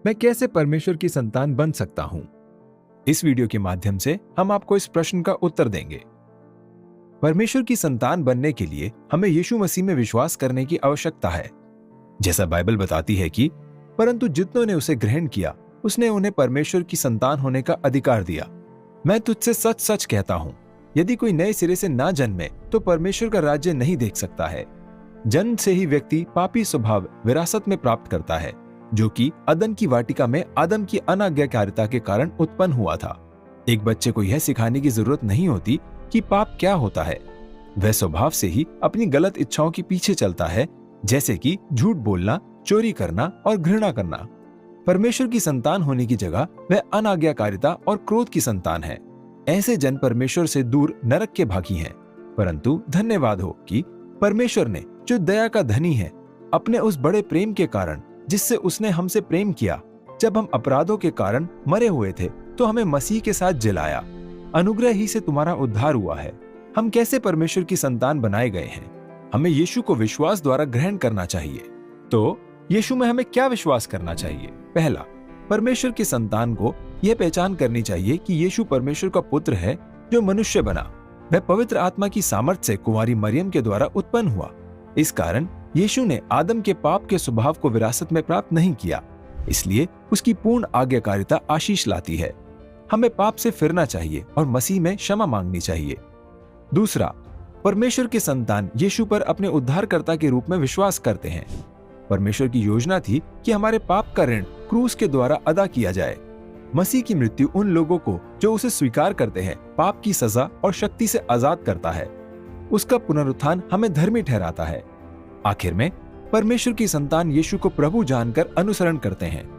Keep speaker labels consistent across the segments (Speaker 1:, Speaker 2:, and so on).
Speaker 1: मैं कैसे परमेश्वर की संतान बन सकता हूं? इस वीडियो के माध्यम से हम आपको इस प्रश्न का उत्तर देंगे। परमेश्वर की संतान बनने के लिए हमें यीशु मसीह में विश्वास करने की आवश्यकता है। जैसा बाइबल बताती है कि परंतु जितनों ने उसे ग्रहण किया उसने उन्हें परमेश्वर की संतान होने का अधिकार दिया। मैं तुझसे सच सच कहता हूं, यदि कोई नए सिरे से ना जन्मे तो परमेश्वर का राज्य नहीं देख सकता है। जन्म से ही व्यक्ति पापी स्वभाव विरासत में प्राप्त करता है, जो कि अदन की वाटिका में आदम की अनाज्ञाकारिता के कारण उत्पन्न हुआ था। एक बच्चे को यह सिखाने की जरूरत नहीं होती कि पाप क्या होता है। वह स्वभाव से ही अपनी गलत इच्छाओं के पीछे चलता है, जैसे कि झूठ बोलना, चोरी करना और घृणा करना। परमेश्वर की संतान होने की जगह वह अनाज्ञाकारिता और क्रोध की संतान है। ऐसे जन परमेश्वर से दूर नरक के भागी हैं। परंतु धन्यवाद हो कि परमेश्वर ने, जो दया का धनी है, अपने उस बड़े प्रेम के कारण जिससे उसने हमसे प्रेम किया, जब हम अपराधों के कारण मरे हुए थे तो हमें मसीह के साथ जिलाया। अनुग्रह ही से तुम्हारा उद्धार हुआ है। हम कैसे परमेश्वर की संतान बनाए गए हैं? हमें यीशु को विश्वास द्वारा ग्रहण करना चाहिए। तो यीशु में हमें क्या विश्वास करना चाहिए? पहला, परमेश्वर की संतान को यह पहचान करनी चाहिए कि यीशु परमेश्वर का पुत्र है जो मनुष्य बना। वह पवित्र आत्मा की सामर्थ्य से कुंवारी मरियम के द्वारा उत्पन्न हुआ। इस कारण यीशु ने आदम के पाप के स्वभाव को विरासत में प्राप्त नहीं किया, इसलिए उसकी पूर्ण आज्ञाकारिता आशीष लाती है। हमें पाप से फिरना चाहिए और मसीह में क्षमा मांगनी चाहिए। दूसरा, परमेश्वर के संतान यीशु पर अपने उद्धारकर्ता के रूप में विश्वास करते हैं। परमेश्वर की योजना थी कि हमारे पाप का ऋण क्रूस के द्वारा अदा किया जाए। मसीह की मृत्यु उन लोगों को जो उसे स्वीकार करते हैं पाप की सजा और शक्ति से आजाद करता है। उसका पुनरुत्थान हमें धर्मी ठहराता है। आखिर में परमेश्वर की संतान यीशु को प्रभु जानकर अनुसरण करते हैं।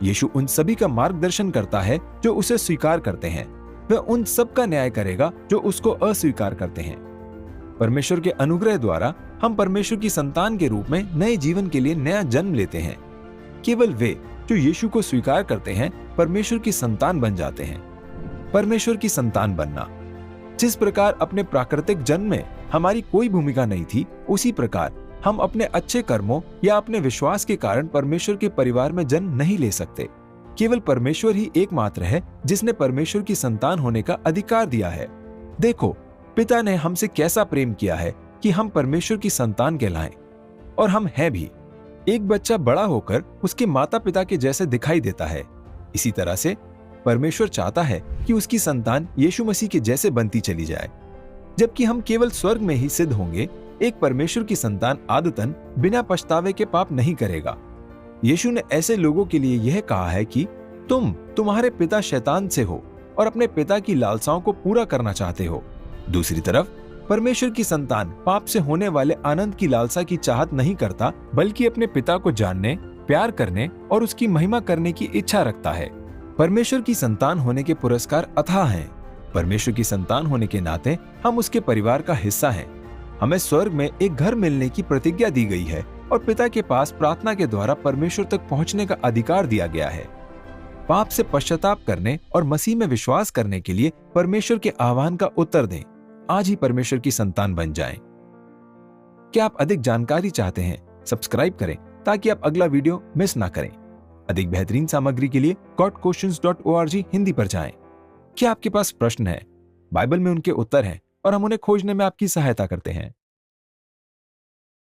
Speaker 1: यीशु उन सभी का मार्गदर्शन करता है जो उसे स्वीकार करते हैं। वह उन सब का न्याय करेगा जो उसको अस्वीकार करते हैं। परमेश्वर के अनुग्रह द्वारा हम परमेश्वर की संतान के रूप में नए जीवन के लिए नया जन्म लेते हैं। केवल वे जो यीशु को स्वीकार करते हैं परमेश्वर की संतान बन जाते हैं। परमेश्वर की संतान बनना। जिस प्रकार अपने प्राकृतिक जन्म में हमारी कोई भूमिका नहीं थी, उसी प्रकार हम अपने अच्छे कर्मों या अपने विश्वास के कारण परमेश्वर के परिवार में जन्म नहीं ले सकते। केवल परमेश्वर ही एकमात्र है जिसने परमेश्वर की संतान होने का अधिकार दिया है। देखो, पिता ने हमसे कैसा प्रेम किया है कि हम परमेश्वर की संतान कहलाएं, और हम हैं भी। एक बच्चा बड़ा होकर उसके माता पिता के जैसे दिखाई देता है। इसी तरह से परमेश्वर चाहता है कि उसकी संतान यीशु मसीह के जैसे बनती चली जाए। जबकि हम केवल स्वर्ग में ही सिद्ध होंगे, एक परमेश्वर की संतान आदतन बिना पछतावे के पाप नहीं करेगा। यीशु ने ऐसे लोगों के लिए यह कहा है कि तुम्हारे पिता शैतान से हो और अपने पिता की लालसाओं को पूरा करना चाहते हो। दूसरी तरफ परमेश्वर की संतान पाप से होने वाले आनंद की लालसा की चाहत नहीं करता, बल्कि अपने पिता को जानने, प्यार करने और उसकी महिमा करने की इच्छा रखता है। परमेश्वर की संतान होने के पुरस्कार अथाह हैं। परमेश्वर की संतान होने के नाते हम उसके परिवार का हिस्सा हैं। हमें स्वर्ग में एक घर मिलने की प्रतिज्ञा दी गई है और पिता के पास प्रार्थना के द्वारा परमेश्वर तक पहुंचने का अधिकार दिया गया है। पाप से पश्चाताप करने और मसीह में विश्वास करने के लिए परमेश्वर के आह्वान का उत्तर दें। आज ही परमेश्वर की संतान बन जाएं। क्या आप अधिक जानकारी चाहते हैं? सब्सक्राइब करें ताकि आप अगला वीडियो मिस ना करें। अधिक बेहतरीन सामग्री के लिए godquestions.org हिंदी पर जाएं। क्या आपके पास प्रश्न है? बाइबल में उनके उत्तर हैं और हम उन्हें खोजने में आपकी सहायता करते हैं।